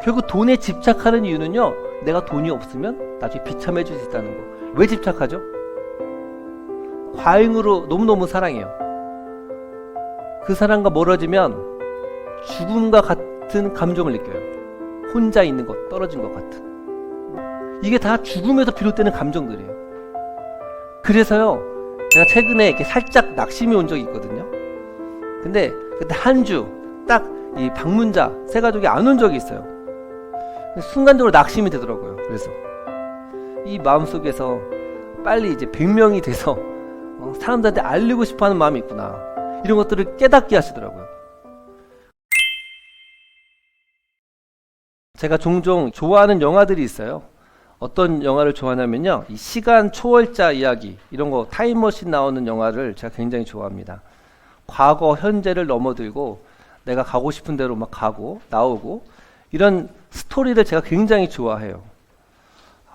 결국 돈에 집착하는 이유는요, 내가 돈이 없으면 나중에 비참해질 수 있다는 거. 왜 집착하죠? 과잉으로 너무너무 사랑해요. 그 사람과 멀어지면 죽음과 같은 감정을 느껴요. 혼자 있는 것, 떨어진 것 같은. 이게 다 죽음에서 비롯되는 감정들이에요. 그래서요, 제가 최근에 이렇게 살짝 낙심이 온 적이 있거든요. 근데 그때 한 주 딱 이 방문자 세 가족이 안 온 적이 있어요. 순간적으로 낙심이 되더라고요. 그래서 이 마음속에서 빨리 이제 100명이 돼서 사람들한테 알리고 싶어하는 마음이 있구나, 이런 것들을 깨닫게 하시더라고요. 제가 종종 좋아하는 영화들이 있어요. 어떤 영화를 좋아하냐면요, 이 시간 초월자 이야기, 이런 거 타임머신 나오는 영화를 제가 굉장히 좋아합니다. 과거 현재를 넘어들고 내가 가고 싶은 대로 막 가고 나오고, 이런 스토리를 제가 굉장히 좋아해요.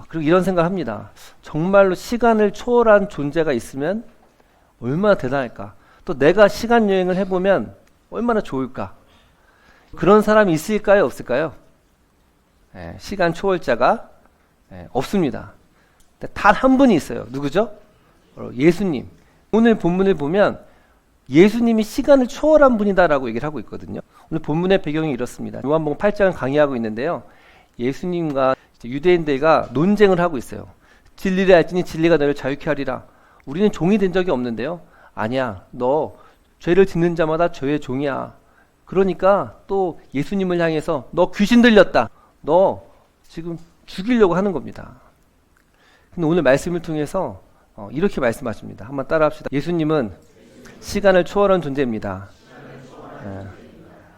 그리고 이런 생각을 합니다. 정말로 시간을 초월한 존재가 있으면 얼마나 대단할까, 또 내가 시간 여행을 해보면 얼마나 좋을까. 그런 사람이 있을까요, 없을까요? 시간 초월자가 없습니다. 단 한 분이 있어요. 누구죠? 예수님. 오늘 본문을 보면 예수님이 시간을 초월한 분이다라고 얘기를 하고 있거든요. 오늘 본문의 배경이 이렇습니다. 요한복음 8장을 강의하고 있는데요, 예수님과 유대인들과 논쟁을 하고 있어요. 진리를 알지니 진리가 너를 자유케 하리라. 우리는 종이 된 적이 없는데요. 아니야, 너 죄를 짓는 자마다 죄의 종이야. 그러니까 또 예수님을 향해서 너 귀신 들렸다, 너 지금 죽이려고 하는 겁니다. 근데 오늘 말씀을 통해서 이렇게 말씀하십니다. 한번 따라 합시다. 예수님은 시간을 초월한 존재입니다.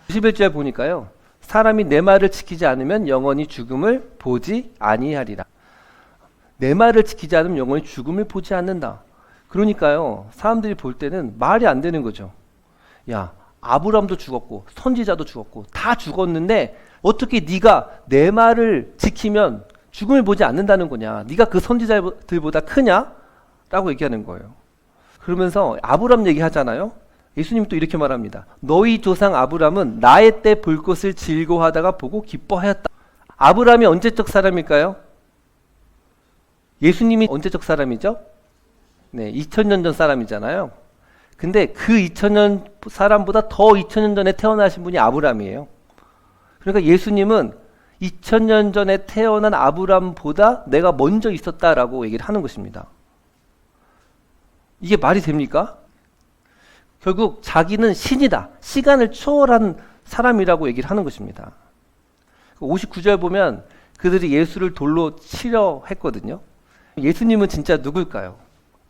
91절 보니까요, 사람이 내 말을 지키지 않으면 영원히 죽음을 보지 아니하리라. 내 말을 지키지 않으면 영원히 죽음을 보지 않는다. 그러니까요, 사람들이 볼 때는 말이 안 되는 거죠. 야, 아브라함도 죽었고 선지자도 죽었고 다 죽었는데 어떻게 네가 내 말을 지키면 죽음을 보지 않는다는 거냐, 네가 그 선지자들보다 크냐? 라고 얘기하는 거예요. 그러면서 아브라함 얘기하잖아요. 예수님이 또 이렇게 말합니다. 너희 조상 아브라함은 나의 때 볼 것을 즐거워하다가 보고 기뻐하였다. 아브라함이 언제적 사람일까요? 예수님이 언제적 사람이죠? 네, 2000년 전 사람이잖아요. 근데 그 2000년 사람보다 더 2000년 전에 태어나신 분이 아브라함이에요. 그러니까 예수님은 2000년 전에 태어난 아브라함보다 내가 먼저 있었다라고 얘기를 하는 것입니다. 이게 말이 됩니까? 결국 자기는 신이다, 시간을 초월한 사람이라고 얘기를 하는 것입니다. 59절 보면 그들이 예수를 돌로 치려 했거든요. 예수님은 진짜 누굴까요?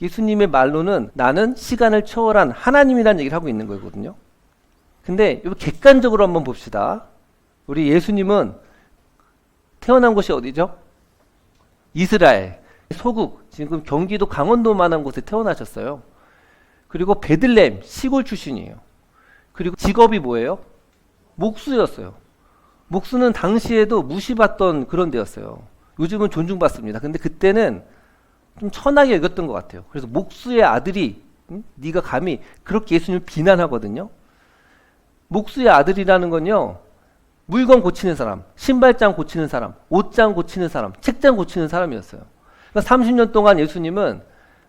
예수님의 말로는 나는 시간을 초월한 하나님이라는 얘기를 하고 있는 거거든요. 근데 객관적으로 한번 봅시다. 우리 예수님은 태어난 곳이 어디죠? 이스라엘, 소국, 지금 경기도 강원도만한 곳에 태어나셨어요. 그리고 베들레헴, 시골 출신이에요. 그리고 직업이 뭐예요? 목수였어요. 목수는 당시에도 무시받던 그런 데였어요. 요즘은 존중받습니다. 근데 그때는 좀 천하게 여겼던 것 같아요. 그래서 목수의 아들이, 네가 감히 그렇게 예수님을 비난하거든요. 목수의 아들이라는 건요, 물건 고치는 사람, 신발장 고치는 사람, 옷장 고치는 사람, 책장 고치는 사람이었어요. 그러니까 30년 동안 예수님은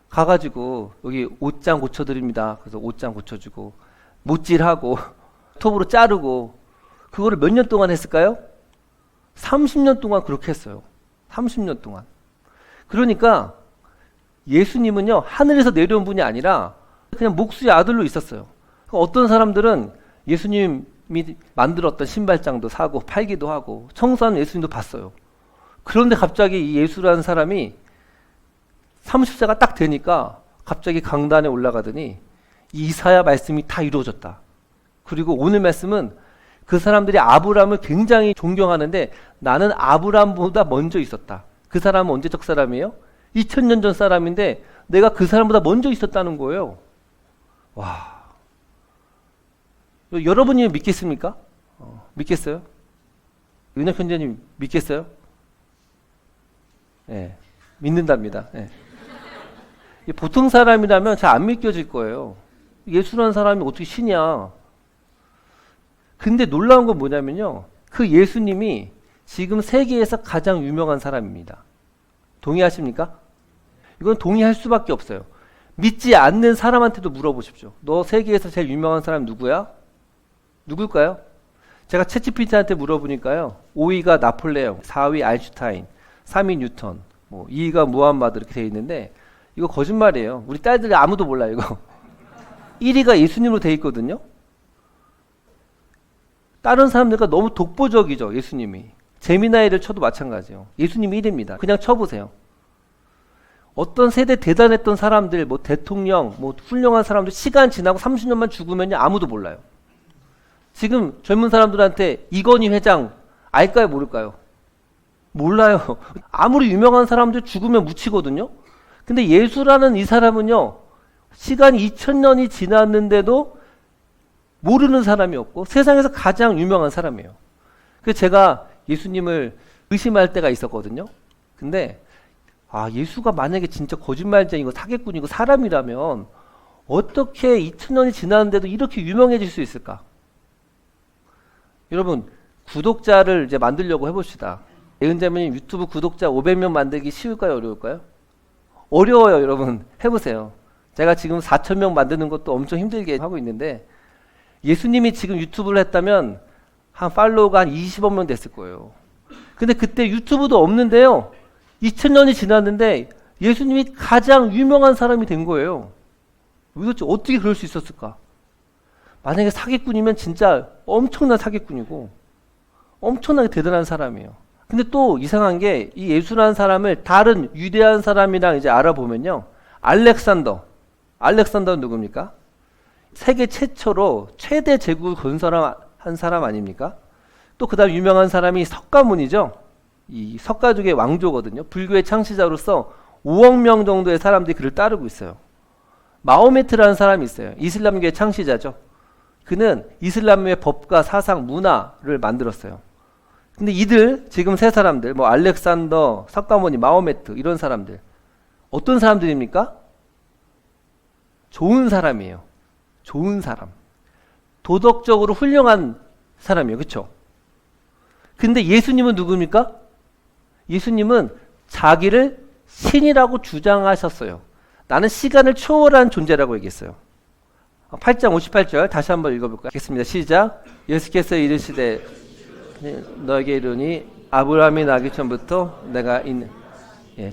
가가지고 여기 옷장 고쳐드립니다. 그래서 옷장 고쳐주고 못질하고 톱으로 자르고, 그거를 몇 년 동안 했을까요? 30년 동안 그렇게 했어요. 30년 동안. 그러니까 예수님은요, 하늘에서 내려온 분이 아니라 그냥 목수의 아들로 있었어요. 어떤 사람들은 예수님이 만들었던 신발장도 사고 팔기도 하고 청소하는 예수님도 봤어요. 그런데 갑자기 이 예수라는 사람이 30세가 딱 되니까 갑자기 강단에 올라가더니 이 이사야 말씀이 다 이루어졌다. 그리고 오늘 말씀은 그 사람들이 아브라함을 굉장히 존경하는데 나는 아브라함보다 먼저 있었다. 그 사람은 언제적 사람이에요? 2000년 전 사람인데 내가 그 사람보다 먼저 있었다는 거예요. 와, 여러분이 믿겠습니까? 믿겠어요? 은혁 형제님 믿겠어요? 네, 믿는답니다. 네. 보통 사람이라면 잘 안 믿겨질 거예요. 예수라는 사람이 어떻게 신이야? 근데 놀라운 건 뭐냐면요, 그 예수님이 지금 세계에서 가장 유명한 사람입니다. 동의하십니까? 이건 동의할 수밖에 없어요. 믿지 않는 사람한테도 물어보십시오. 너 세계에서 제일 유명한 사람 누구야? 누굴까요? 제가 챗GPT한테 물어보니까요. 5위가 나폴레옹, 4위 아인슈타인, 3위 뉴턴, 2위가 무함마드 이렇게 돼 있는데 이거 거짓말이에요. 우리 딸들이 아무도 몰라요, 이거. 1위가 예수님으로 돼 있거든요. 다른 사람들과 너무 독보적이죠, 예수님이. 제미나이를 쳐도 마찬가지예요. 예수님이 1위입니다. 그냥 쳐보세요. 어떤 세대 대단했던 사람들, 대통령, 훌륭한 사람들 시간 지나고 30년만 죽으면 아무도 몰라요. 지금 젊은 사람들한테 이건희 회장 알까요, 모를까요? 몰라요. 아무리 유명한 사람들 죽으면 묻히거든요. 근데 예수라는 이 사람은요, 시간이 2000년이 지났는데도 모르는 사람이 없고 세상에서 가장 유명한 사람이에요. 그래서 제가 예수님을 의심할 때가 있었거든요. 근데 예수가 만약에 진짜 거짓말쟁이고 사기꾼이고 사람이라면 어떻게 2000년이 지났는데도 이렇게 유명해질 수 있을까? 여러분, 구독자를 이제 만들려고 해봅시다. 예은자매님 유튜브 구독자 500명 만들기 쉬울까요, 어려울까요? 어려워요, 여러분. 해보세요. 제가 지금 4000명 만드는 것도 엄청 힘들게 하고 있는데 예수님이 지금 유튜브를 했다면 한 팔로워가 한 20억 명 됐을 거예요. 근데 그때 유튜브도 없는데요. 2000년이 지났는데 예수님이 가장 유명한 사람이 된 거예요. 도대체 어떻게 그럴 수 있었을까? 만약에 사기꾼이면 진짜 엄청난 사기꾼이고 엄청나게 대단한 사람이에요. 근데 또 이상한 게 이 예수라는 사람을 다른 위대한 사람이랑 이제 알아보면요. 알렉산더는 누굽니까? 세계 최초로 최대 제국을 건설한 사람 아닙니까? 또 그 다음 유명한 사람이 석가모니죠. 이 석가족의 왕조거든요. 불교의 창시자로서 5억 명 정도의 사람들이 그를 따르고 있어요. 마호메트라는 사람이 있어요. 이슬람교의 창시자죠. 그는 이슬람의 법과 사상, 문화를 만들었어요. 근데 이들 지금 세 사람들, 알렉산더, 석가모니, 마호메트 이런 사람들 어떤 사람들입니까? 좋은 사람이에요. 좋은 사람. 도덕적으로 훌륭한 사람이에요. 그렇죠? 근데 예수님은 누굽니까? 예수님은 자기를 신이라고 주장하셨어요. 나는 시간을 초월한 존재라고 얘기했어요. 8장 58절 다시 한번 읽어볼까요? 하겠습니다. 시작. 예수께서 이르시되 너에게 이르니 아브라함이 나기 전부터 내가 있는.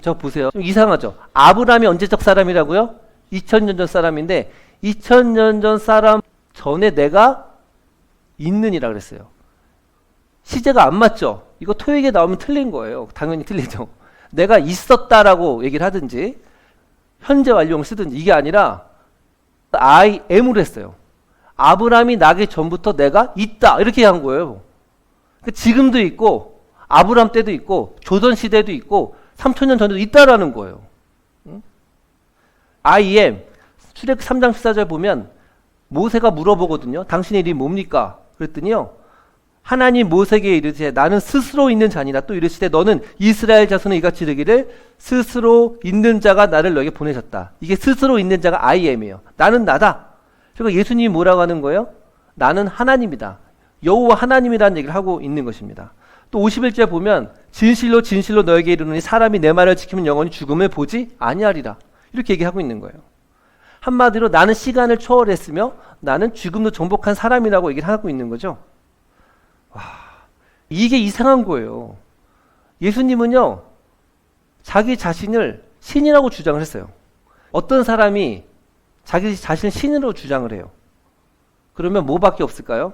저 보세요. 좀 이상하죠? 아브라함이 언제적 사람이라고요? 2000년 전 사람인데 2000년 전 사람 전에 내가 있는이라 그랬어요. 시제가 안 맞죠? 이거 토익에 나오면 틀린 거예요. 당연히 틀리죠. 내가 있었다라고 얘기를 하든지 현재 완료형을 쓰든지 이게 아니라 I am으로 했어요. 아브라함이 나기 전부터 내가 있다 이렇게 한 거예요. 지금도 있고 아브라함 때도 있고 조선 시대도 있고 3000년 전에도 있다라는 거예요. I am. 출애굽 3장 14절 보면 모세가 물어보거든요. 당신의 이름이 뭡니까? 그랬더니요. 하나님 모세에게 이르시되 나는 스스로 있는 자니라. 또 이르시되 너는 이스라엘 자손은 이같이 이르기를 스스로 있는 자가 나를 너에게 보내셨다. 이게 스스로 있는 자가 I am이에요. 나는 나다. 그리고 예수님이 뭐라고 하는 거예요? 나는 하나님이다. 여호와 하나님이라는 얘기를 하고 있는 것입니다. 또 51절 보면 진실로 진실로 너에게 이르노니 사람이 내 말을 지키면 영원히 죽음을 보지 아니하리라. 이렇게 얘기하고 있는 거예요. 한마디로 나는 시간을 초월했으며 나는 죽음도 정복한 사람이라고 얘기를 하고 있는 거죠. 와, 이게 이상한 거예요. 예수님은요, 자기 자신을 신이라고 주장을 했어요. 어떤 사람이 자기 자신을 신으로 주장을 해요. 그러면 뭐밖에 없을까요?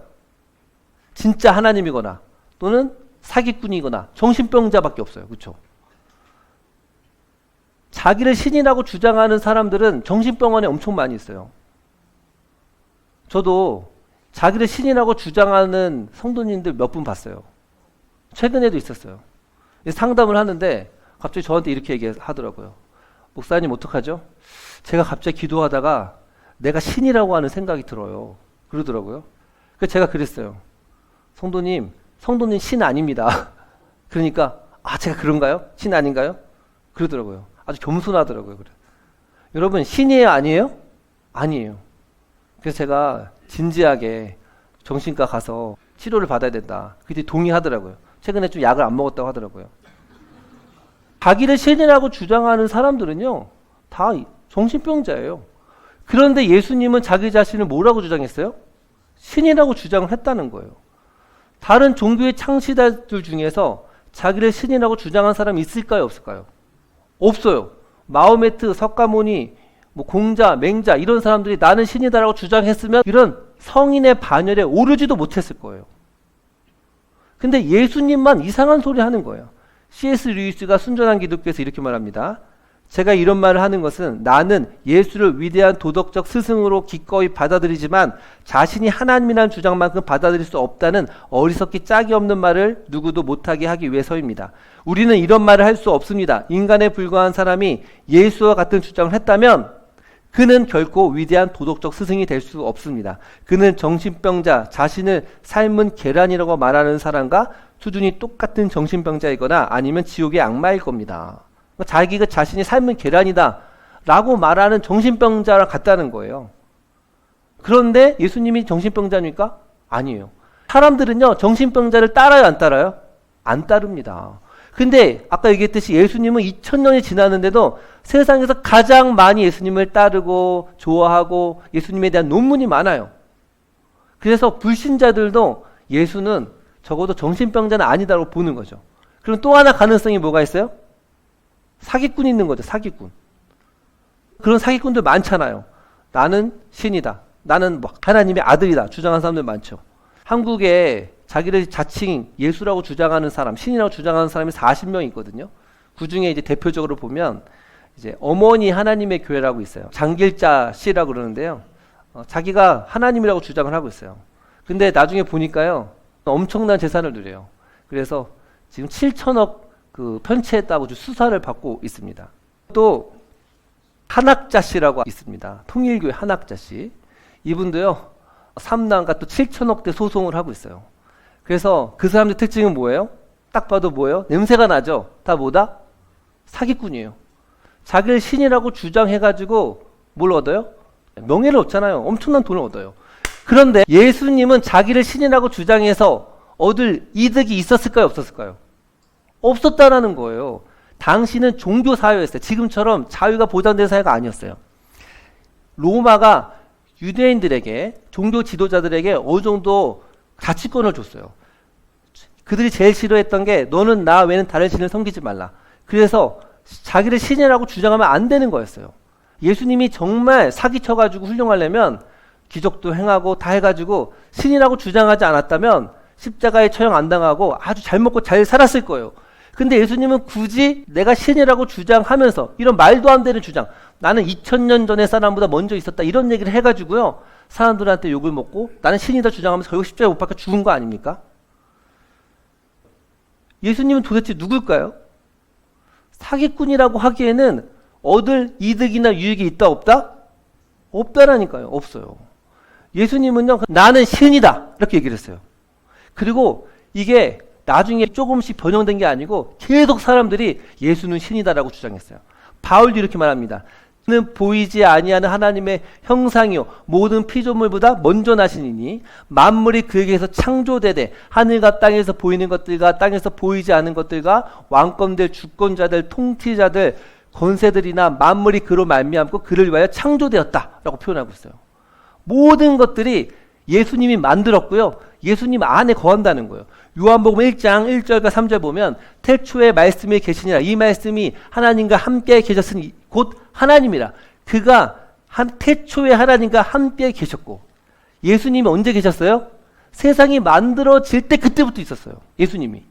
진짜 하나님이거나 또는 사기꾼이거나 정신병자밖에 없어요. 그렇죠? 자기를 신이라고 주장하는 사람들은 정신병원에 엄청 많이 있어요. 저도 자기를 신이라고 주장하는 성도님들 몇 분 봤어요. 최근에도 있었어요. 상담을 하는데 갑자기 저한테 이렇게 얘기하더라고요. 목사님 어떡하죠? 제가 갑자기 기도하다가 내가 신이라고 하는 생각이 들어요. 그러더라고요. 그래서 제가 그랬어요. 성도님 신 아닙니다. 그러니까 제가 그런가요? 신 아닌가요? 그러더라고요. 아주 겸손하더라고요. 그래. 여러분 신이에요? 아니에요? 아니에요. 그래서 제가 진지하게 정신과 가서 치료를 받아야 된다. 그때 동의하더라고요. 최근에 좀 약을 안 먹었다고 하더라고요. 자기를 신이라고 주장하는 사람들은요, 다 정신병자예요. 그런데 예수님은 자기 자신을 뭐라고 주장했어요? 신이라고 주장을 했다는 거예요. 다른 종교의 창시자들 중에서 자기를 신이라고 주장한 사람이 있을까요? 없을까요? 없어요. 마호메트, 석가모니, 공자, 맹자 이런 사람들이 나는 신이다라고 주장했으면 이런 성인의 반열에 오르지도 못했을 거예요. 근데 예수님만 이상한 소리 하는 거예요. C.S. 루이스가 순전한 기독교에서 이렇게 말합니다. 제가 이런 말을 하는 것은 나는 예수를 위대한 도덕적 스승으로 기꺼이 받아들이지만 자신이 하나님이라는 주장만큼 받아들일 수 없다는 어리석기 짝이 없는 말을 누구도 못하게 하기 위해서입니다. 우리는 이런 말을 할 수 없습니다. 인간에 불과한 사람이 예수와 같은 주장을 했다면 그는 결코 위대한 도덕적 스승이 될 수 없습니다. 그는 정신병자, 자신을 삶은 계란이라고 말하는 사람과 수준이 똑같은 정신병자이거나 아니면 지옥의 악마일 겁니다. 자기가 자신이 삶은 계란이다 라고 말하는 정신병자랑 같다는 거예요. 그런데 예수님이 정신병자입니까? 아니에요. 사람들은요, 정신병자를 따라요, 안 따라요? 안 따릅니다. 근데 아까 얘기했듯이 예수님은 2000년이 지났는데도 세상에서 가장 많이 예수님을 따르고 좋아하고 예수님에 대한 논문이 많아요. 그래서 불신자들도 예수는 적어도 정신병자는 아니다라고 보는 거죠. 그럼 또 하나 가능성이 뭐가 있어요? 사기꾼이 있는 거죠. 사기꾼. 그런 사기꾼들 많잖아요. 나는 신이다. 나는 하나님의 아들이다. 주장하는 사람들 많죠. 한국에 자기를 자칭 예수라고 주장하는 사람, 신이라고 주장하는 사람이 40명 있거든요. 그 중에 이제 대표적으로 보면 이제 어머니 하나님의 교회라고 있어요. 장길자 씨라고 그러는데요. 자기가 하나님이라고 주장을 하고 있어요. 근데 나중에 보니까요, 엄청난 재산을 누려요. 그래서 지금 7천억 편취했다고 수사를 받고 있습니다. 또 한학자 씨라고 있습니다. 통일교회 한학자 씨. 이분도요, 삼남과 또 7천억대 소송을 하고 있어요. 그래서 그 사람들 특징은 뭐예요? 딱 봐도 뭐예요? 냄새가 나죠? 다 뭐다? 사기꾼이에요. 자기를 신이라고 주장해가지고 뭘 얻어요? 명예를 얻잖아요. 엄청난 돈을 얻어요. 그런데 예수님은 자기를 신이라고 주장해서 얻을 이득이 있었을까요? 없었을까요? 없었다라는 거예요. 당시는 종교 사회였어요. 지금처럼 자유가 보장된 사회가 아니었어요. 로마가 유대인들에게, 종교 지도자들에게 어느 정도 자치권을 줬어요. 그들이 제일 싫어했던 게 너는 나 외에는 다른 신을 섬기지 말라. 그래서 자기를 신이라고 주장하면 안 되는 거였어요. 예수님이 정말 사기쳐가지고 훌륭하려면 기적도 행하고 다 해가지고 신이라고 주장하지 않았다면 십자가에 처형 안 당하고 아주 잘 먹고 잘 살았을 거예요. 근데 예수님은 굳이 내가 신이라고 주장하면서 이런 말도 안 되는 주장, 나는 2000년 전의 사람보다 먼저 있었다 이런 얘기를 해가지고요, 사람들한테 욕을 먹고 나는 신이다 주장하면서 결국 십자가에 못 박혀 죽은 거 아닙니까? 예수님은 도대체 누굴까요? 사기꾼이라고 하기에는 얻을 이득이나 유익이 있다 없다? 없다라니까요. 없어요. 예수님은요, 나는 신이다 이렇게 얘기를 했어요. 그리고 이게 나중에 조금씩 변형된 게 아니고 계속 사람들이 예수는 신이다라고 주장했어요. 바울도 이렇게 말합니다. 그는 보이지 아니하는 하나님의 형상이요 모든 피조물보다 먼저 나시니니 만물이 그에게서 창조되되 하늘과 땅에서 보이는 것들과 땅에서 보이지 않는 것들과 왕권들, 주권자들, 통치자들, 권세들이나 만물이 그로 말미암고 그를 위하여 창조되었다라고 표현하고 있어요. 모든 것들이 예수님이 만들었고요, 예수님 안에 거한다는 거예요. 요한복음 1장 1절과 3절 보면 태초에 말씀이 계시니라. 이 말씀이 하나님과 함께 계셨으니 곧 하나님이라. 그가 태초에 하나님과 함께 계셨고, 예수님이 언제 계셨어요? 세상이 만들어질 때 그때부터 있었어요. 예수님이.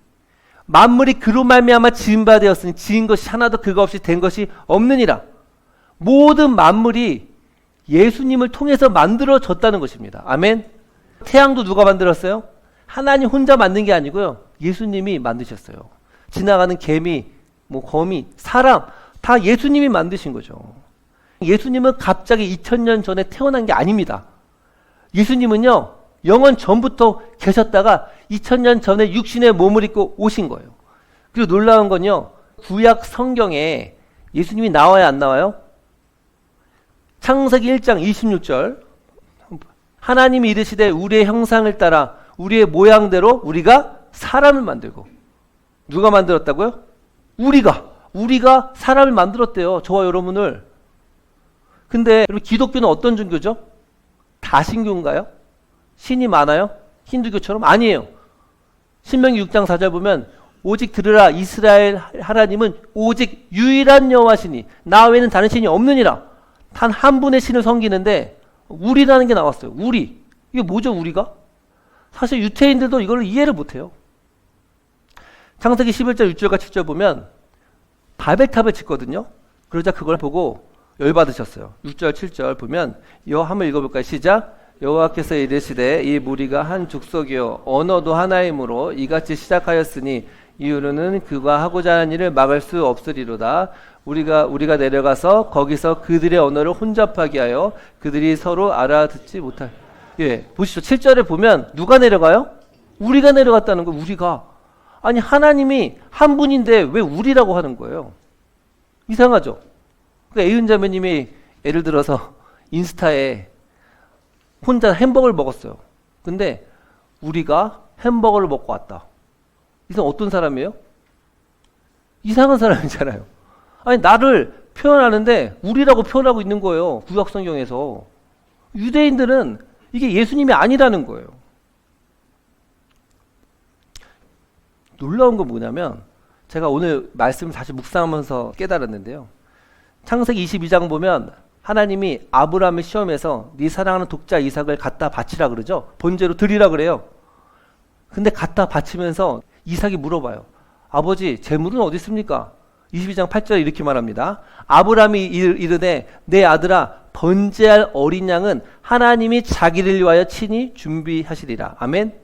만물이 그로 말미암아 지은 바 되었으니 지은 것이 하나도 그거 없이 된 것이 없느니라. 모든 만물이 예수님을 통해서 만들어졌다는 것입니다. 아멘. 태양도 누가 만들었어요? 하나님 혼자 만든 게 아니고요, 예수님이 만드셨어요. 지나가는 개미, 거미, 사람 다 예수님이 만드신 거죠. 예수님은 갑자기 2000년 전에 태어난 게 아닙니다. 예수님은요, 영원 전부터 계셨다가 2000년 전에 육신의 몸을 입고 오신 거예요. 그리고 놀라운 건요, 구약 성경에 예수님이 나와야 안 나와요? 창세기 1장 26절, 하나님이 이르시되 우리의 형상을 따라 우리의 모양대로 우리가 사람을 만들고, 누가 만들었다고요? 우리가 사람을 만들었대요. 저와 여러분을. 근데 여러분 기독교는 어떤 종교죠? 다신교인가요? 신이 많아요? 힌두교처럼? 아니에요. 신명기 6장 4절 보면 오직 들으라 이스라엘 하나님은 오직 유일한 여호와시니 나 외에는 다른 신이 없느니라. 단 한 분의 신을 섬기는데 우리라는 게 나왔어요. 우리. 이게 뭐죠, 우리가? 사실 유태인들도 이걸 이해를 못해요. 창세기 11절 6절과 7절 보면 바벨탑을 짓거든요. 그러자 그걸 보고 열받으셨어요. 6절 7절 보면 한번 읽어볼까요? 시작. 여호와께서 이르시되 이 무리가 한 족속이요 언어도 하나이므로 이같이 시작하였으니 이후로는 그가 하고자 하는 일을 막을 수 없으리로다. 우리가 내려가서 거기서 그들의 언어를 혼잡하게 하여 그들이 서로 알아듣지 못할. 예, 보시죠. 7절에 보면 누가 내려가요? 우리가 내려갔다는 거예요. 우리가. 아니 하나님이 한 분인데 왜 우리라고 하는 거예요? 이상하죠? 그러니까 애윤 자매님이 예를 들어서 인스타에 혼자 햄버거를 먹었어요. 근데 우리가 햄버거를 먹고 왔다. 이 사람 어떤 사람이에요? 이상한 사람이잖아요. 아니 나를 표현하는데 우리라고 표현하고 있는 거예요. 구약성경에서. 유대인들은 이게 예수님이 아니라는 거예요. 놀라운 건 뭐냐면 제가 오늘 말씀을 다시 묵상하면서 깨달았는데요. 창세기 22장 보면 하나님이 아브라함을 시험해서 네 사랑하는 독자 이삭을 갖다 바치라 그러죠. 번제로 드리라 그래요. 근데 갖다 바치면서 이삭이 물어봐요. 아버지 재물은 어디 있습니까? 22장 8절에 이렇게 말합니다. 아브라함이 이르되 내 아들아 번제할 어린 양은 하나님이 자기를 위하여 친히 준비하시리라. 아멘.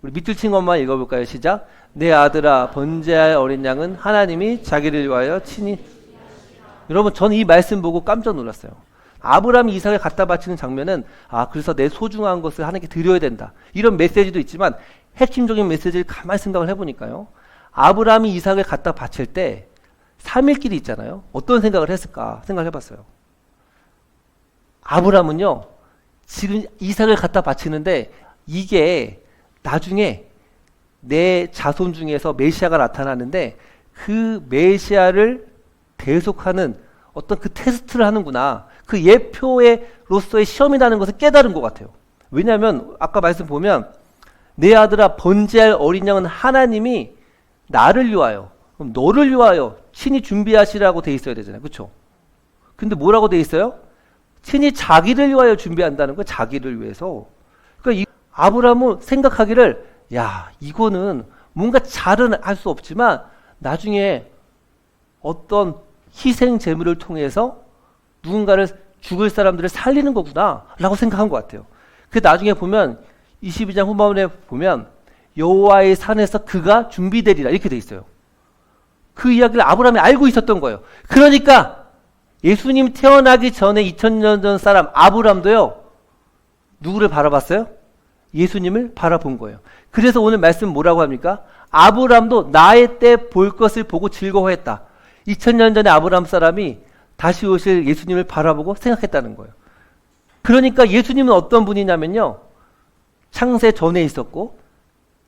우리 밑줄 친 것만 읽어볼까요? 시작. 내 아들아 번제할 어린 양은 하나님이 자기를 위하여 친히. 여러분 저는 이 말씀 보고 깜짝 놀랐어요. 아브라함이 이삭을 갖다 바치는 장면은 그래서 내 소중한 것을 하나님께 드려야 된다. 이런 메시지도 있지만 핵심적인 메시지를 가만히 생각을 해보니까요. 아브라함이 이삭을 갖다 바칠 때 3일길이 있잖아요. 어떤 생각을 했을까 생각을 해봤어요. 아브라함은요. 지금 이삭을 갖다 바치는데 이게 나중에 내 자손 중에서 메시아가 나타나는데 그 메시아를 대속하는 어떤 그 테스트를 하는구나. 그 예표로서의 시험이라는 것을 깨달은 것 같아요. 왜냐하면 아까 말씀 보면 내 아들아 번제할 어린 양은 하나님이 나를 위하여 그럼 너를 위하여 친히 준비하시라고 돼 있어야 되잖아요. 그렇죠? 근데 뭐라고 돼 있어요? 친히 자기를 위하여 준비한다는 거예요. 자기를 위해서. 그러니까 이 아브라함은 생각하기를 이거는 뭔가 잘은 할 수 없지만 나중에 어떤 희생 제물을 통해서 누군가를 죽을 사람들을 살리는 거구나 라고 생각한 것 같아요. 그 나중에 보면 22장 후반에 보면 여호와의 산에서 그가 준비되리라 이렇게 돼 있어요. 그 이야기를 아브라함이 알고 있었던 거예요. 그러니까 예수님 태어나기 전에 2000년 전 사람 아브라함도요. 누구를 바라봤어요? 예수님을 바라본 거예요. 그래서 오늘 말씀 뭐라고 합니까? 아브라함도 나의 때 볼 것을 보고 즐거워했다. 2000년 전에 아브라함 사람이 다시 오실 예수님을 바라보고 생각했다는 거예요. 그러니까 예수님은 어떤 분이냐면요. 창세 전에 있었고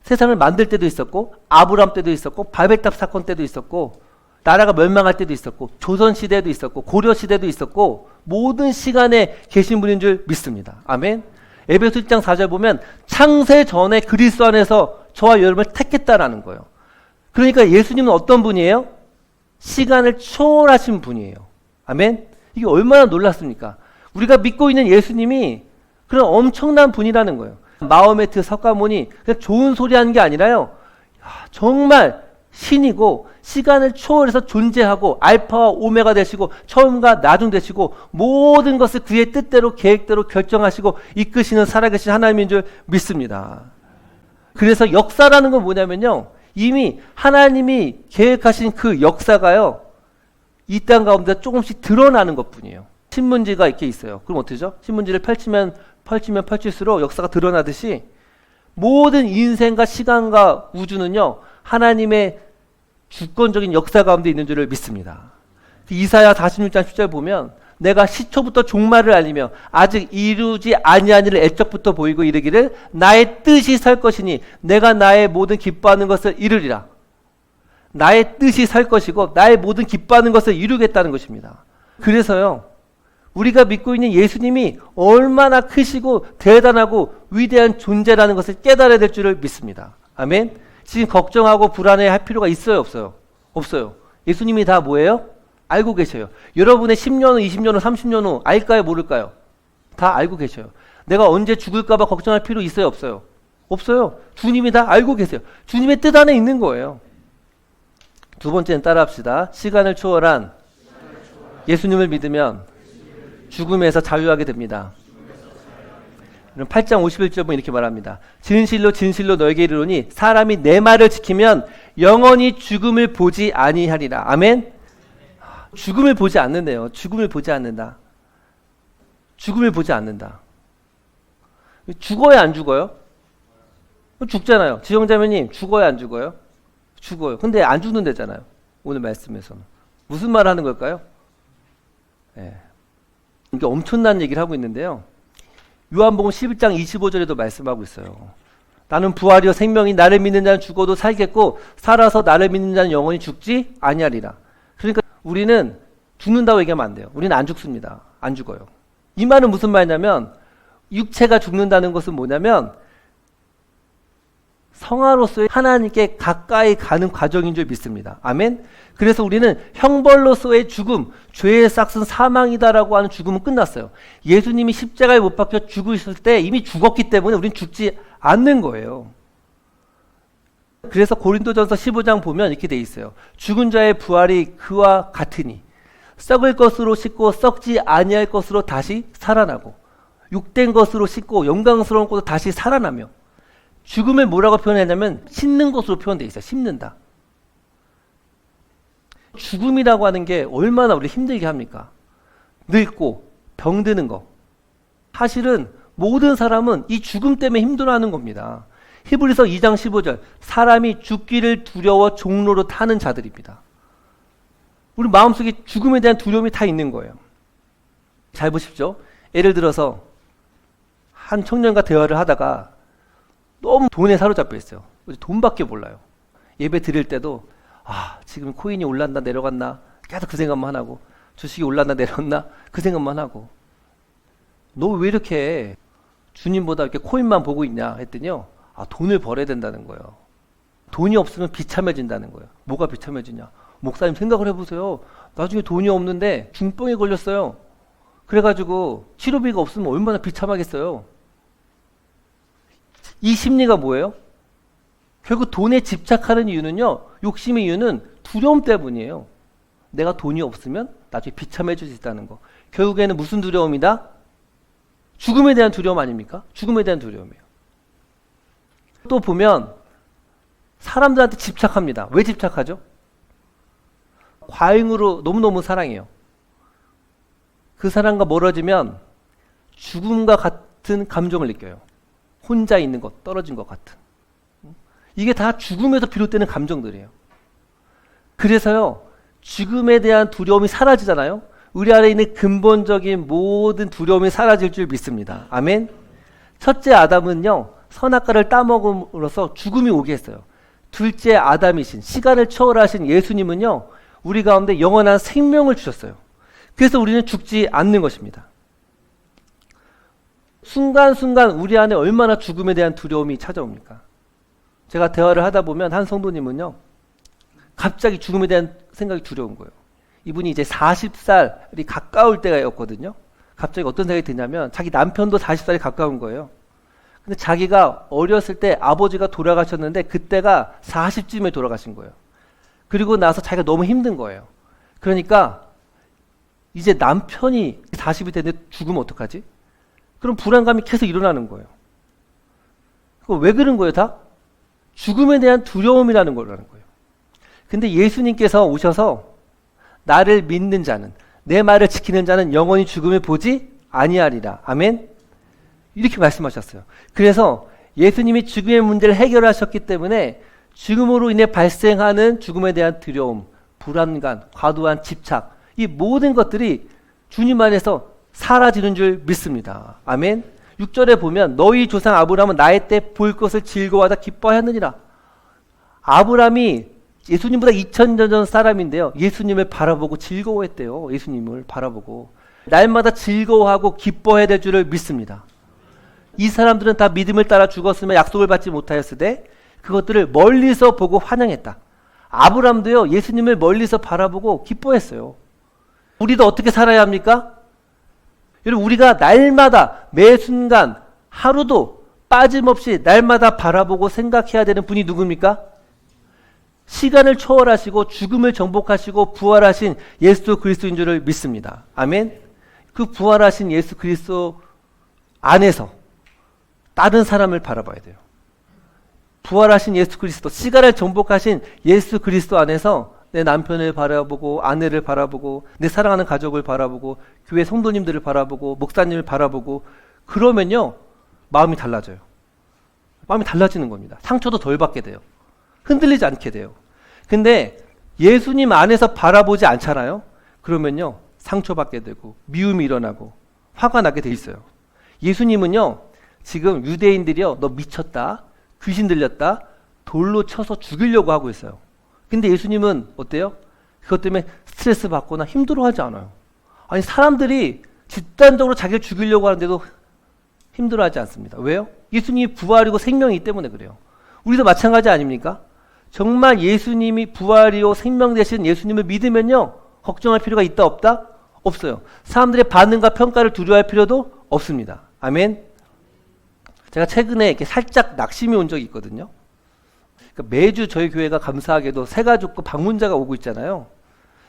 세상을 만들 때도 있었고 아브라함 때도 있었고 바벨탑 사건 때도 있었고 나라가 멸망할 때도 있었고 조선시대도 있었고 고려시대도 있었고 모든 시간에 계신 분인 줄 믿습니다. 아멘. 에베소 1장 4절 보면 창세 전에 그리스도 안에서 저와 여러분을 택했다라는 거예요. 그러니까 예수님은 어떤 분이에요? 시간을 초월하신 분이에요. 아멘. 이게 얼마나 놀랐습니까? 우리가 믿고 있는 예수님이 그런 엄청난 분이라는 거예요. 마호메트 석가모니 그냥 좋은 소리 하는 게 아니라요. 정말 신이고 시간을 초월해서 존재하고 알파와 오메가 되시고 처음과 나중 되시고 모든 것을 그의 뜻대로 계획대로 결정하시고 이끄시는 살아계신 하나님인 줄 믿습니다. 그래서 역사라는 건 뭐냐면요. 이미 하나님이 계획하신 그 역사가요. 이 땅 가운데 조금씩 드러나는 것뿐이에요. 신문지가 이렇게 있어요. 그럼 어떻게죠? 신문지를 펼치면 펼칠수록 역사가 드러나듯이 모든 인생과 시간과 우주는요. 하나님의 주권적인 역사 가운데 있는 줄을 믿습니다. 이사야 46장 10절 보면 내가 시초부터 종말을 알리며 아직 이루지 아니한 일을 애적부터 보이고 이르기를 나의 뜻이 설 것이니 내가 나의 모든 기뻐하는 것을 이루리라. 나의 뜻이 살 것이고 나의 모든 기뻐하는 것을 이루겠다는 것입니다. 그래서요, 우리가 믿고 있는 예수님이 얼마나 크시고 대단하고 위대한 존재라는 것을 깨달아야 될 줄을 믿습니다. 아멘. 지금 걱정하고 불안해할 필요가 있어요, 없어요? 없어요. 예수님이 다 뭐예요? 알고 계셔요. 여러분의 10년 후, 20년 후, 30년 후 알까요, 모를까요? 다 알고 계셔요. 내가 언제 죽을까 봐 걱정할 필요 있어요, 없어요? 없어요. 주님이 다 알고 계세요. 주님의 뜻 안에 있는 거예요. 두 번째는 따라합시다. 시간을 초월한 예수님을 믿으면 죽음에서 자유하게 됩니다. 8장 51절 보면 이렇게 말합니다. 진실로 진실로 너에게 이르노니 사람이 내 말을 지키면 영원히 죽음을 보지 아니하리라. 아멘. 죽음을 보지 않는데요. 죽음을 보지 않는다. 죽음을 보지 않는다. 죽어야 안 죽어요? 죽잖아요. 지정자매님 죽어야 안 죽어요? 죽어요. 근데 안 죽는다잖아요. 오늘 말씀에서는. 무슨 말 하는 걸까요? 네. 이게 엄청난 얘기를 하고 있는데요. 요한복음 11장 25절에도 말씀하고 있어요. 나는 부활이요 생명이 나를 믿는 자는 죽어도 살겠고 살아서 나를 믿는 자는 영원히 죽지 아니하리라. 그러니까 우리는 죽는다고 얘기하면 안 돼요. 우리는 안 죽습니다. 안 죽어요. 이 말은 무슨 말이냐면 육체가 죽는다는 것은 뭐냐면 성화로서의 하나님께 가까이 가는 과정인 줄 믿습니다. 아멘. 그래서 우리는 형벌로서의 죽음, 죄의 싹은 사망이다라고 하는 죽음은 끝났어요. 예수님이 십자가에 못 박혀 죽으실 때 이미 죽었기 때문에 우리는 죽지 않는 거예요. 그래서 고린도전서 15장 보면 이렇게 돼 있어요. 죽은 자의 부활이 그와 같으니 썩을 것으로 씻고 썩지 아니할 것으로 다시 살아나고 육된 것으로 씻고 영광스러운 것으로 다시 살아나며 죽음을 뭐라고 표현했냐면 씻는 것으로 표현되어 있어요. 씹는다. 죽음이라고 하는 게 얼마나 우리 힘들게 합니까? 늙고 병드는 거. 사실은 모든 사람은 이 죽음 때문에 힘들어하는 겁니다. 히브리서 2장 15절 사람이 죽기를 두려워 종로로 타는 자들입니다. 우리 마음속에 죽음에 대한 두려움이 다 있는 거예요. 잘 보십시오. 예를 들어서 한 청년과 대화를 하다가 너무 돈에 사로잡혀 있어요. 돈밖에 몰라요. 예배 드릴 때도 지금 코인이 올랐나 내려갔나 계속 그 생각만 하고 주식이 올랐나 내려갔나 그 생각만 하고 너 왜 이렇게 주님보다 이렇게 코인만 보고 있냐 했더니요. 돈을 벌어야 된다는 거예요. 돈이 없으면 비참해진다는 거예요. 뭐가 비참해지냐? 목사님 생각을 해보세요. 나중에 돈이 없는데 중병에 걸렸어요. 그래가지고 치료비가 없으면 얼마나 비참하겠어요. 이 심리가 뭐예요? 결국 돈에 집착하는 이유는요. 욕심의 이유는 두려움 때문이에요. 내가 돈이 없으면 나중에 비참해질 수 있다는 거. 결국에는 무슨 두려움이다? 죽음에 대한 두려움 아닙니까? 죽음에 대한 두려움이에요. 또 보면 사람들한테 집착합니다. 왜 집착하죠? 과잉으로 너무너무 사랑해요. 그 사람과 멀어지면 죽음과 같은 감정을 느껴요. 혼자 있는 것, 떨어진 것 같은. 이게 다 죽음에서 비롯되는 감정들이에요. 그래서요, 죽음에 대한 두려움이 사라지잖아요. 우리 안에 있는 근본적인 모든 두려움이 사라질 줄 믿습니다. 아멘. 첫째 아담은요, 선악과를 따먹음으로써 죽음이 오게 했어요. 둘째 아담이신 시간을 초월하신 예수님은요, 우리 가운데 영원한 생명을 주셨어요. 그래서 우리는 죽지 않는 것입니다. 순간순간 우리 안에 얼마나 죽음에 대한 두려움이 찾아옵니까? 제가 대화를 하다 보면 한 성도님은요, 갑자기 죽음에 대한 생각이 두려운 거예요. 이분이 이제 40살이 가까울 때였거든요. 갑자기 어떤 생각이 드냐면 자기 남편도 40살이 가까운 거예요. 근데 자기가 어렸을 때 아버지가 돌아가셨는데 그때가 40쯤에 돌아가신 거예요. 그리고 나서 자기가 너무 힘든 거예요. 그러니까 이제 남편이 40이 됐는데 죽으면 어떡하지? 그럼 불안감이 계속 일어나는 거예요. 왜 그런 거예요, 다? 죽음에 대한 두려움이라는 거라는 거예요. 근데 예수님께서 오셔서 나를 믿는 자는, 내 말을 지키는 자는 영원히 죽음을 보지 아니하리라. 아멘? 이렇게 말씀하셨어요. 그래서 예수님이 죽음의 문제를 해결하셨기 때문에 죽음으로 인해 발생하는 죽음에 대한 두려움, 불안감, 과도한 집착, 이 모든 것들이 주님 안에서 사라지는 줄 믿습니다. 아멘. 6절에 보면 너희 조상 아브라함은 나의 때 볼 것을 즐거워하다 기뻐하였느니라. 아브라함이 예수님보다 2000년 전 사람인데요. 예수님을 바라보고 즐거워했대요. 예수님을 바라보고. 날마다 즐거워하고 기뻐해야 될 줄을 믿습니다. 이 사람들은 다 믿음을 따라 죽었으면 약속을 받지 못하였을 때 그것들을 멀리서 보고 환영했다. 아브람도요, 예수님을 멀리서 바라보고 기뻐했어요. 우리도 어떻게 살아야 합니까? 여러분, 우리가 날마다 매 순간 하루도 빠짐없이 날마다 바라보고 생각해야 되는 분이 누굽니까? 시간을 초월하시고 죽음을 정복하시고 부활하신 예수 그리스도인 줄을 믿습니다. 아멘. 그 부활하신 예수 그리스도 안에서 다른 사람을 바라봐야 돼요. 부활하신 예수 그리스도, 시간을 정복하신 예수 그리스도 안에서 내 남편을 바라보고 아내를 바라보고 내 사랑하는 가족을 바라보고 교회 성도님들을 바라보고 목사님을 바라보고 그러면요, 마음이 달라져요. 마음이 달라지는 겁니다. 상처도 덜 받게 돼요. 흔들리지 않게 돼요. 근데 예수님 안에서 바라보지 않잖아요. 그러면요, 상처받게 되고 미움이 일어나고 화가 나게 돼 있어요. 예수님은요, 지금 유대인들이요, 너 미쳤다, 귀신 들렸다, 돌로 쳐서 죽이려고 하고 있어요. 근데 예수님은 어때요? 그것 때문에 스트레스 받거나 힘들어하지 않아요. 아니, 사람들이 집단적으로 자기를 죽이려고 하는데도 힘들어하지 않습니다. 왜요? 예수님이 부활이고 생명이기 때문에 그래요. 우리도 마찬가지 아닙니까? 정말 예수님이 부활이요 생명 되신 예수님을 믿으면요, 걱정할 필요가 있다 없다? 없어요. 사람들의 반응과 평가를 두려워할 필요도 없습니다. 아멘. 제가 최근에 이렇게 살짝 낙심이 온 적이 있거든요. 그러니까 매주 저희 교회가 감사하게도 새가족과 방문자가 오고 있잖아요.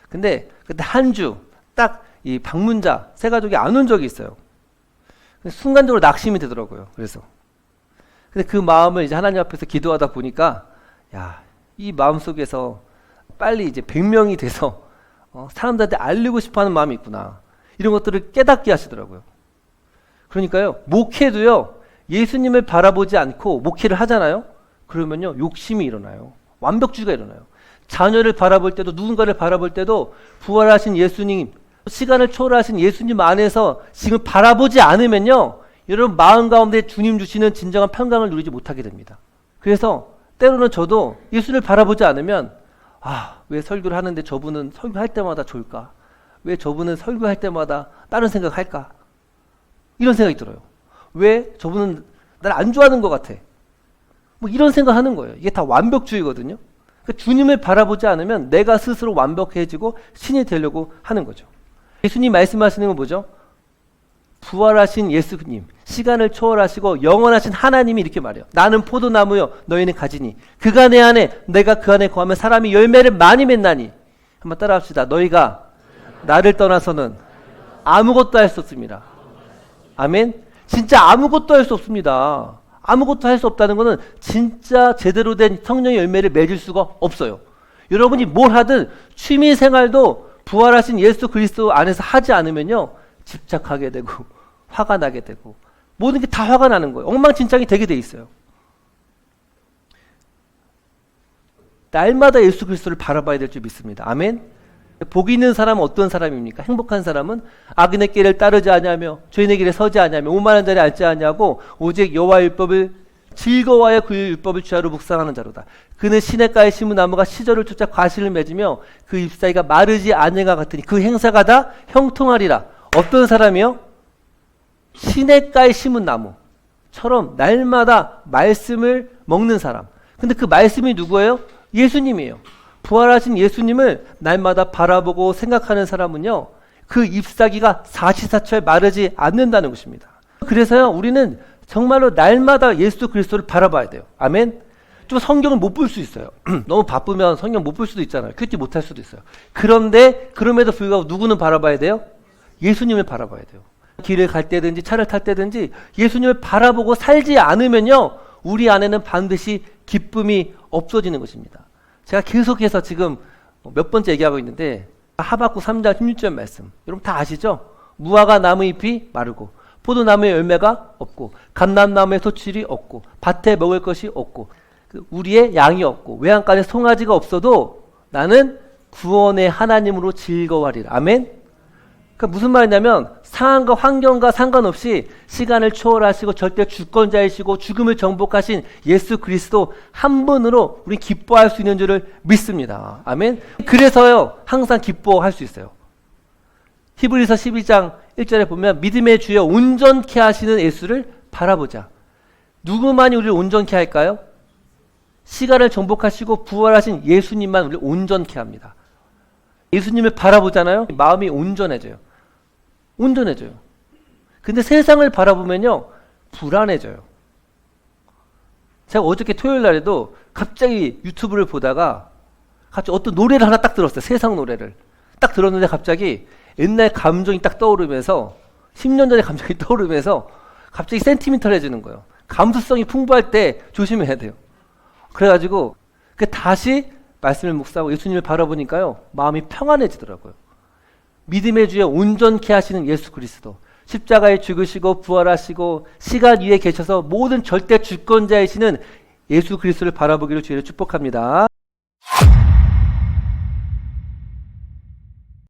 근데 그때 한 주 딱 이 방문자 새가족이 안 온 적이 있어요. 순간적으로 낙심이 되더라고요. 그래서 근데 그 마음을 이제 하나님 앞에서 기도하다 보니까, 야, 이 마음 속에서 빨리 이제 100명이 돼서 사람들한테 알리고 싶어하는 마음이 있구나, 이런 것들을 깨닫게 하시더라고요. 그러니까요, 목회도요, 예수님을 바라보지 않고 목회를 하잖아요. 그러면요, 욕심이 일어나요. 완벽주의가 일어나요. 자녀를 바라볼 때도, 누군가를 바라볼 때도 부활하신 예수님, 시간을 초월하신 예수님 안에서 지금 바라보지 않으면요, 여러분 마음 가운데 주님 주시는 진정한 평강을 누리지 못하게 됩니다. 그래서 때로는 저도 예수를 바라보지 않으면, 아, 왜 설교를 하는데 저분은 설교할 때마다 좋을까? 왜 저분은 설교할 때마다 다른 생각할까? 이런 생각이 들어요. 왜 저분은 날 안 좋아하는 것 같아? 뭐 이런 생각하는 거예요. 이게 다 완벽주의거든요. 그러니까 주님을 바라보지 않으면 내가 스스로 완벽해지고 신이 되려고 하는 거죠. 예수님 말씀하시는 건 뭐죠? 부활하신 예수님, 시간을 초월하시고 영원하신 하나님이 이렇게 말해요. 나는 포도나무요, 너희는 가지니 그가 내 안에, 내가 그 안에 거하면 사람이 열매를 많이 맺나니. 한번 따라합시다. 너희가 나를 떠나서는 아무것도 할 수 없습니다. 아멘. 진짜 아무것도 할 수 없습니다. 아무것도 할 수 없다는 것은 진짜 제대로 된 성령의 열매를 맺을 수가 없어요. 여러분이 뭘 하든 취미생활도 부활하신 예수 그리스도 안에서 하지 않으면요, 집착하게 되고 화가 나게 되고 모든 게 다 화가 나는 거예요. 엉망진창이 되게 돼 있어요. 날마다 예수 그리스도를 바라봐야 될 줄 믿습니다. 아멘. 복이 있는 사람은 어떤 사람입니까? 행복한 사람은 악인의 길을 따르지 아니하며 죄인의 길에 서지 아니하며 오만한 자리에 앉지 아니하고 오직 여호와의 율법을 즐거워하여 그 율법을 주야로 묵상하는 자로다. 그는 시냇가에 심은 나무가 시절을 쫓아 과실을 맺으며 그 잎사귀가 마르지 아니가 같으니 그 행사가 다 형통하리라. 어떤 사람이요? 시냇가에 심은 나무처럼 날마다 말씀을 먹는 사람. 근데 그 말씀이 누구예요? 예수님이에요. 부활하신 예수님을 날마다 바라보고 생각하는 사람은요, 그 잎사귀가 사시사철 마르지 않는다는 것입니다. 그래서요, 우리는 정말로 날마다 예수 그리스도를 바라봐야 돼요. 아멘. 좀 성경을 못 볼 수 있어요. 너무 바쁘면 성경 못 볼 수도 있잖아요. 큐티 못 할 수도 있어요. 그런데 그럼에도 불구하고 누구는 바라봐야 돼요? 예수님을 바라봐야 돼요. 길을 갈 때든지 차를 탈 때든지 예수님을 바라보고 살지 않으면요, 우리 안에는 반드시 기쁨이 없어지는 것입니다. 제가 계속해서 지금 몇 번째 얘기하고 있는데, 하박국 3장 16절 말씀, 여러분 다 아시죠? 무화과 나무 잎이 마르고 포도나무의 열매가 없고 감람나무의 소출이 없고 밭에 먹을 것이 없고 우리의 양이 없고 외양간에 송아지가 없어도 나는 구원의 하나님으로 즐거워하리라. 아멘. 그러니까 무슨 말이냐면 상황과 환경과 상관없이 시간을 초월하시고 절대 주권자이시고 죽음을 정복하신 예수 그리스도 한 분으로 우리 기뻐할 수 있는 줄을 믿습니다. 아멘. 그래서요 항상 기뻐할 수 있어요. 히브리서 12장 1절에 보면 믿음의 주여 온전케 하시는 예수를 바라보자. 누구만이 우리를 온전케 할까요? 시간을 정복하시고 부활하신 예수님만 우리를 온전케 합니다. 예수님을 바라보잖아요. 마음이 온전해져요. 온전해져요. 근데 세상을 바라보면요 불안해져요. 제가 어저께 토요일 날에도 갑자기 유튜브를 보다가 갑자기 어떤 노래를 하나 딱 들었어요. 세상 노래를 딱 들었는데 갑자기 옛날 감정이 딱 떠오르면서 10년 전의 감정이 떠오르면서 갑자기 센티멘털해지는 거예요. 감수성이 풍부할 때 조심해야 돼요. 그래가지고 다시 말씀을 묵상하고 예수님을 바라보니까요 마음이 평안해지더라고요. 믿음의 주에 온전케 하시는 예수 그리스도, 십자가에 죽으시고 부활하시고 시간 위에 계셔서 모든 절대 주권자이시는 예수 그리스도를 바라보기를 주의를 축복합니다.